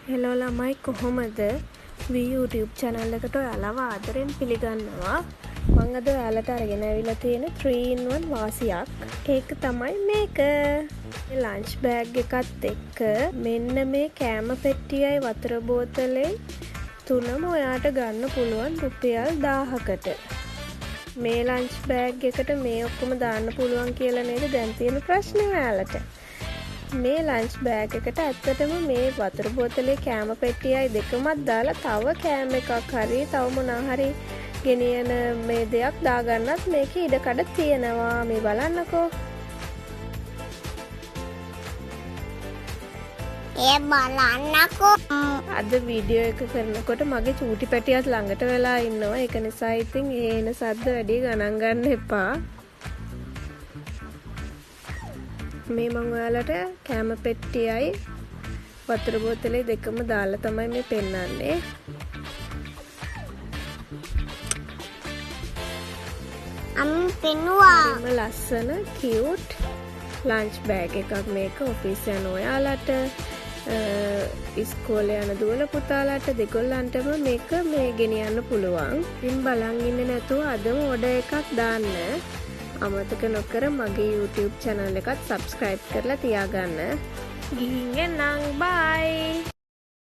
Hello ළමයි කොහොමද? වී YouTube channel එකට ඔයාලව ආදරෙන් පිළිගන්නවා. මම අද ඔයාලට අරගෙන ඇවිල්ලා තියෙන 3-in-1 වාසියක්. ඒක තමයි මේක. මේ ලන්ච් බෑග් එකත් එක්ක මෙන්න මේ කෑම පෙට්ටියයි වතුර බෝතලෙයි තුනම ඔයාට ගන්න පුළුවන් රුපියල් 1000කට. මේ ලන්ච් බෑග් එකට මේ ඔක්කොම දාන්න පුළුවන් කියලා නේද දැන් තියෙන ප්‍රශ්නේ ඔයාලට? මේ ලන්ච් බෑග් එකට ඇත්තටම මේ වතුර බෝතලේ කෑම පෙට්ටියයි දෙකමත් දාලා තව කෑම එකක් හරි තව මොනවා හරි ගෙනියන මේ දෙයක් දාගන්නත් මේකේ ඉඩකඩ තියෙනවා. මේ බලන්නකෝ. ඒ බලන්නකෝ. අද වීඩියෝ එක කරනකොට මගේ චූටි පැටියත් ළඟට වෙලා ඉන්නවා. ඒක නිසා ඉතින් ඒ එන සද්ද වැඩි ගණන් ගන්න එපා. මේ මම ඔයාලට කෑම පෙට්ටියයි වතුර බෝතලේ දෙකම දාලා තමයි මේ පෙන්නන්නේ. පෙන්නවා. ලස්සන කියුට් ලන්ච් බෑග් එකක් මේක. ඔෆිස් යන ඔයාලට ඉස්කෝලේ යන දුවල පුතාලට දෙගොල්ලන්ටම මේක මේ ගෙනියන්න පුළුවන්. ඉතින් බලන් ඉන්නේ නැතුව අදම ඕඩර් එකක් දාන්න. අමතක නොකර මගේ YouTube channel එකත් subscribe කරලා තියාගන්න. ගිහින් එන්නම්. bye.